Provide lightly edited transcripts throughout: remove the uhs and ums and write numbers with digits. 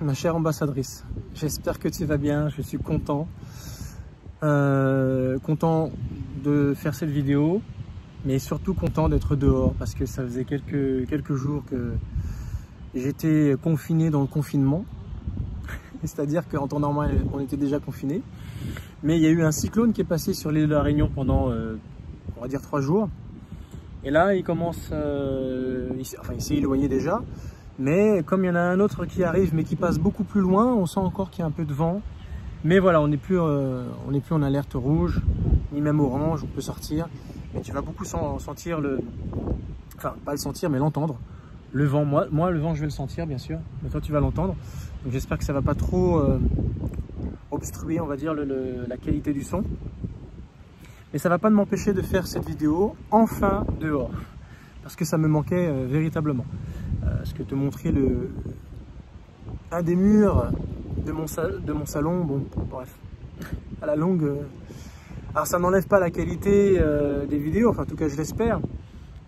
ma chère ambassadrice, j'espère que tu vas bien, je suis content. Content de faire cette vidéo, mais surtout content d'être dehors parce que ça faisait quelques jours que j'étais confiné dans le confinement. C'est-à-dire qu'en temps normal, on était déjà confiné. Mais il y a eu un cyclone qui est passé sur l'île de la Réunion pendant, on va dire, 3 jours. Et là, il commence, il s'est éloigné déjà. Mais comme il y en a un autre qui arrive, mais qui passe beaucoup plus loin, on sent encore qu'il y a un peu de vent. Mais voilà, on n'est plus en alerte rouge, ni même orange, on peut sortir. Mais tu vas beaucoup sentir le... Enfin, pas le sentir, mais l'entendre. Le vent, moi, le vent, je vais le sentir, bien sûr. Mais toi, tu vas l'entendre. Donc j'espère que ça ne va pas trop obstruer, on va dire, la qualité du son. Mais ça ne va pas m'empêcher de faire cette vidéo, enfin, dehors. Parce que ça me manquait véritablement. Parce que te montrer un des murs de mon salon, bon, bref, à la longue... alors ça n'enlève pas la qualité des vidéos, enfin en tout cas je l'espère,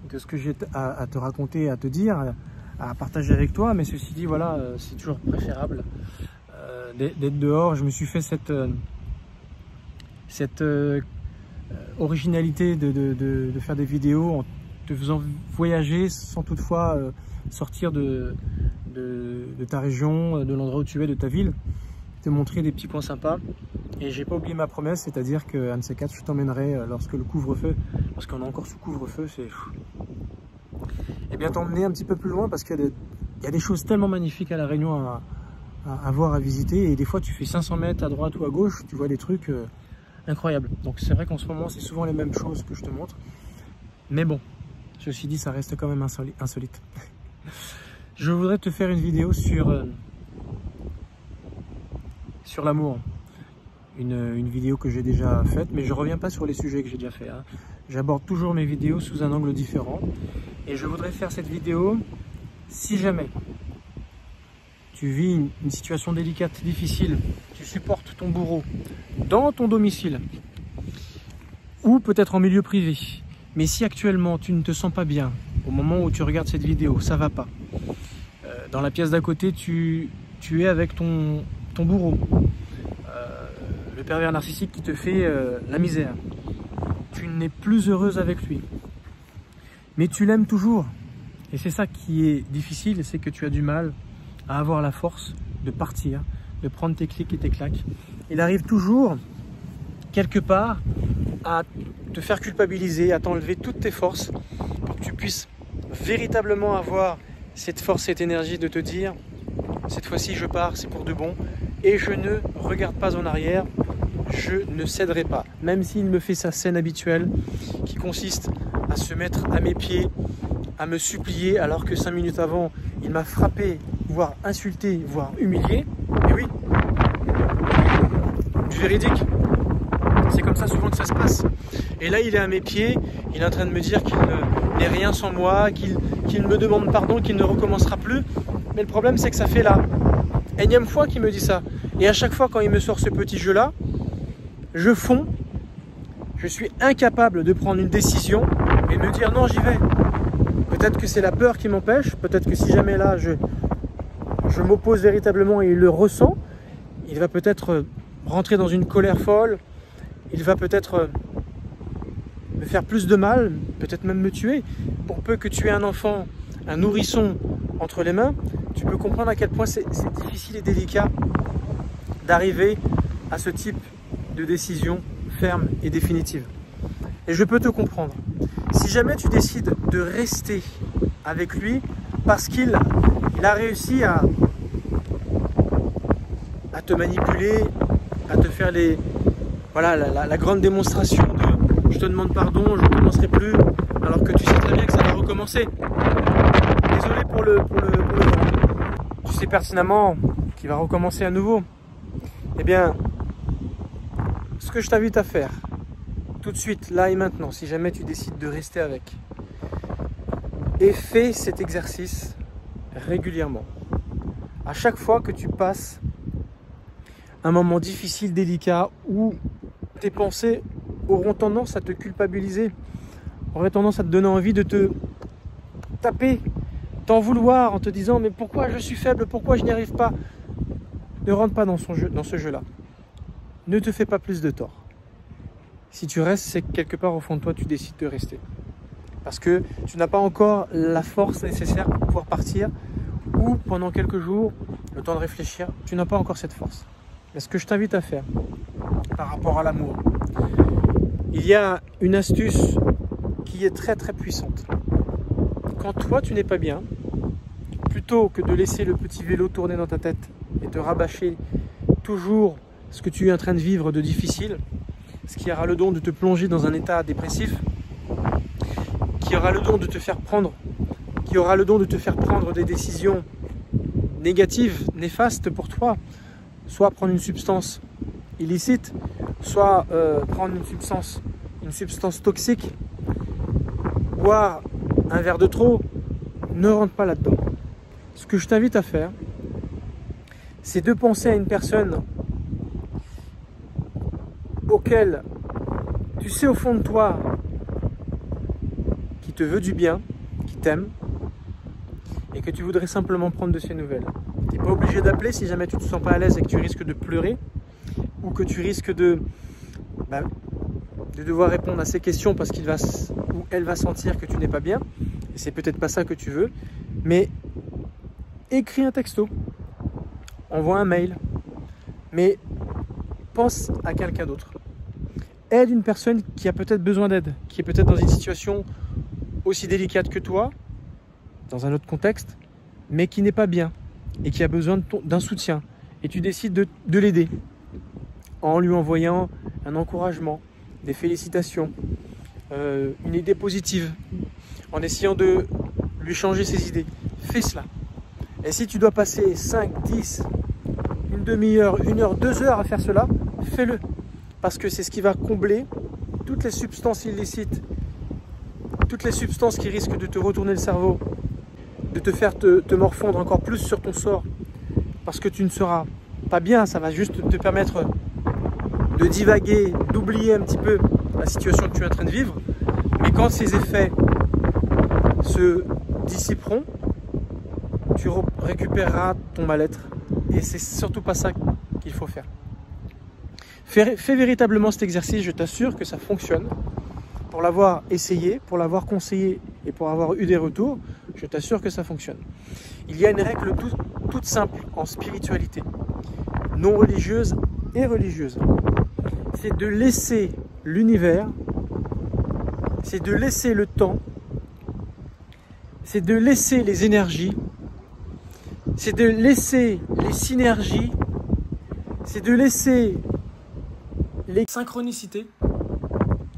que ce que j'ai à te raconter, à te dire, à partager avec toi, mais ceci dit, voilà, c'est toujours préférable d'être dehors. Je me suis fait cette originalité de faire des vidéos en te faisant voyager sans toutefois sortir de ta région, de l'endroit où tu es, de ta ville, te montrer des petits coins sympas. Et j'ai pas oublié ma promesse, c'est-à-dire qu'un de ces quatre, je t'emmènerai lorsque le couvre-feu, parce qu'on est encore sous couvre-feu, c'est... Et bien t'emmener un petit peu plus loin, parce qu'il y a des choses tellement magnifiques à La Réunion à voir, à visiter, et des fois tu fais 500 mètres à droite ou à gauche, tu vois des trucs incroyables. Donc c'est vrai qu'en ce moment, c'est souvent les mêmes choses que je te montre, mais bon, ceci dit, ça reste quand même insolite. Je voudrais te faire une vidéo sur l'amour. Une vidéo que j'ai déjà faite, mais je reviens pas sur les sujets que j'ai déjà fait. Hein. J'aborde toujours mes vidéos sous un angle différent. Et je voudrais faire cette vidéo si jamais tu vis une situation délicate, difficile, tu supportes ton bourreau dans ton domicile ou peut-être en milieu privé. Mais si actuellement tu ne te sens pas bien, au moment où tu regardes cette vidéo, ça va pas. Dans la pièce d'à côté, tu es avec ton bourreau. Le pervers narcissique qui te fait la misère. Tu n'es plus heureuse avec lui. Mais tu l'aimes toujours. Et c'est ça qui est difficile, c'est que tu as du mal à avoir la force de partir, de prendre tes clics et tes claques. Il arrive toujours, quelque part, à te faire culpabiliser, à t'enlever toutes tes forces, pour que tu puisses véritablement avoir cette force, cette énergie de te dire, cette fois-ci je pars, c'est pour de bon, et je ne regarde pas en arrière, je ne céderai pas. Même s'il me fait sa scène habituelle, qui consiste à se mettre à mes pieds, à me supplier, alors que 5 minutes avant, il m'a frappé, voire insulté, voire humilié. Et oui, du véridique. C'est comme ça souvent que ça se passe. Et là, il est à mes pieds, il est en train de me dire qu'il n'est rien sans moi, qu'il me demande pardon, qu'il ne recommencera plus. Mais le problème, c'est que ça fait la énième fois qu'il me dit ça. Et à chaque fois, quand il me sort ce petit jeu-là, je fonds. Je suis incapable de prendre une décision et me dire non, j'y vais. Peut-être que c'est la peur qui m'empêche. Peut-être que si jamais là, je m'oppose véritablement et il le ressent, il va peut-être rentrer dans une colère folle. Il va peut-être me faire plus de mal, peut-être même me tuer. Pour peu que tu aies un enfant, un nourrisson entre les mains, tu peux comprendre à quel point c'est difficile et délicat d'arriver à ce type de décision ferme et définitive. Et je peux te comprendre. Si jamais tu décides de rester avec lui parce qu'il a réussi à te manipuler, à te faire la grande démonstration de je te demande pardon, je ne recommencerai plus, alors que tu sais très bien que ça va recommencer. Désolé pour le tu sais pertinemment qu'il va recommencer à nouveau. Eh bien, ce que je t'invite à faire, tout de suite, là et maintenant, si jamais tu décides de rester avec, et fais cet exercice régulièrement. À chaque fois que tu passes un moment difficile, délicat, où tes pensées auront tendance à te culpabiliser, auraient tendance à te donner envie de te taper, t'en vouloir en te disant mais pourquoi je suis faible, pourquoi je n'y arrive pas. ne rentre pas dans ce jeu-là. Ne te fais pas plus de tort. Si tu restes, c'est que quelque part au fond de toi, tu décides de rester. Parce que tu n'as pas encore la force nécessaire pour pouvoir partir, ou pendant quelques jours, le temps de réfléchir, tu n'as pas encore cette force. Mais ce que je t'invite à faire par rapport à l'amour, il y a une astuce qui est très très puissante. Quand toi tu n'es pas bien, plutôt que de laisser le petit vélo tourner dans ta tête et te rabâcher toujours ce que tu es en train de vivre de difficile, ce qui aura le don de te plonger dans un état dépressif, qui aura le don de te faire prendre, des décisions négatives, néfastes pour toi, soit prendre une substance illicite, soit prendre une substance toxique, boire un verre de trop, ne rentre pas là-dedans. Ce que je t'invite à faire, c'est de penser à une personne auquel tu sais au fond de toi qui te veut du bien, qui t'aime, et que tu voudrais simplement prendre de ses nouvelles. Tu n'es pas obligé d'appeler si jamais tu ne te sens pas à l'aise et que tu risques de pleurer, ou que tu risques de devoir répondre à ces questions parce qu'il va ou elle va sentir que tu n'es pas bien, et c'est peut-être pas ça que tu veux, mais écris un texto, envoie un mail, mais pense à quelqu'un d'autre. Aide une personne qui a peut-être besoin d'aide, qui est peut-être dans une situation aussi délicate que toi, dans un autre contexte, mais qui n'est pas bien et qui a besoin d'un soutien. Et tu décides de l'aider en lui envoyant un encouragement, des félicitations, une idée positive, en essayant de lui changer ses idées. Fais cela. Et si tu dois passer 5, 10, une demi-heure, 1 heure, 2 heures à faire cela, fais-le. Parce que c'est ce qui va combler toutes les substances illicites, toutes les substances qui risquent de te retourner le cerveau, de te faire te morfondre encore plus sur ton sort, parce que tu ne seras pas bien. Ça va juste te permettre de divaguer, d'oublier un petit peu la situation que tu es en train de vivre. Mais quand ces effets se dissiperont, tu récupéreras ton mal-être. Et c'est surtout pas ça qu'il faut faire. Fais véritablement cet exercice, je t'assure que ça fonctionne. Pour l'avoir essayé, pour l'avoir conseillé et pour avoir eu des retours, je t'assure que ça fonctionne. Il y a une règle toute simple en spiritualité, non religieuse et religieuse. C'est de laisser l'univers, c'est de laisser le temps, c'est de laisser les énergies, c'est de laisser les synergies, c'est de laisser les synchronicités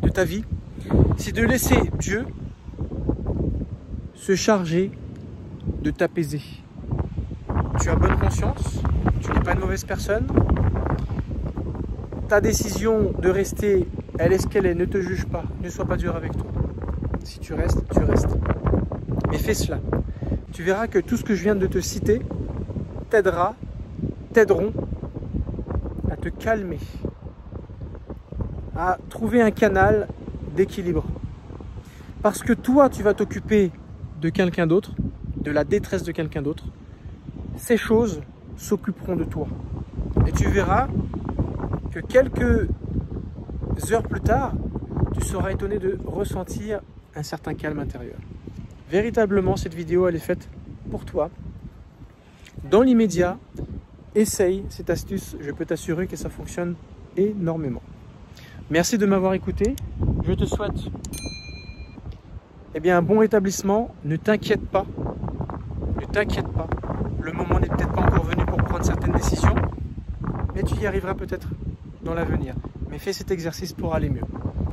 de ta vie, c'est de laisser Dieu se charger de t'apaiser. Tu as bonne conscience, tu n'es pas une mauvaise personne, ta décision de rester, elle est ce qu'elle est, ne te juge pas, ne sois pas dur avec toi. Si tu restes, tu restes. Mais fais cela. Tu verras que tout ce que je viens de te citer t'aideront à te calmer, à trouver un canal d'équilibre. Parce que toi, tu vas t'occuper de quelqu'un d'autre, de la détresse de quelqu'un d'autre. Ces choses s'occuperont de toi. Et tu verras que quelques heures plus tard, tu seras étonné de ressentir un certain calme intérieur. Véritablement, cette vidéo, elle est faite pour toi. Dans l'immédiat, essaye cette astuce. Je peux t'assurer que ça fonctionne énormément. Merci de m'avoir écouté. Je te souhaite un bon rétablissement. Ne t'inquiète pas. Ne t'inquiète pas. Le moment n'est peut-être pas encore venu pour prendre certaines décisions, mais tu y arriveras peut-être dans l'avenir. Mais fais cet exercice pour aller mieux.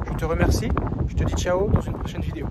Je te remercie. Je te dis ciao dans une prochaine vidéo.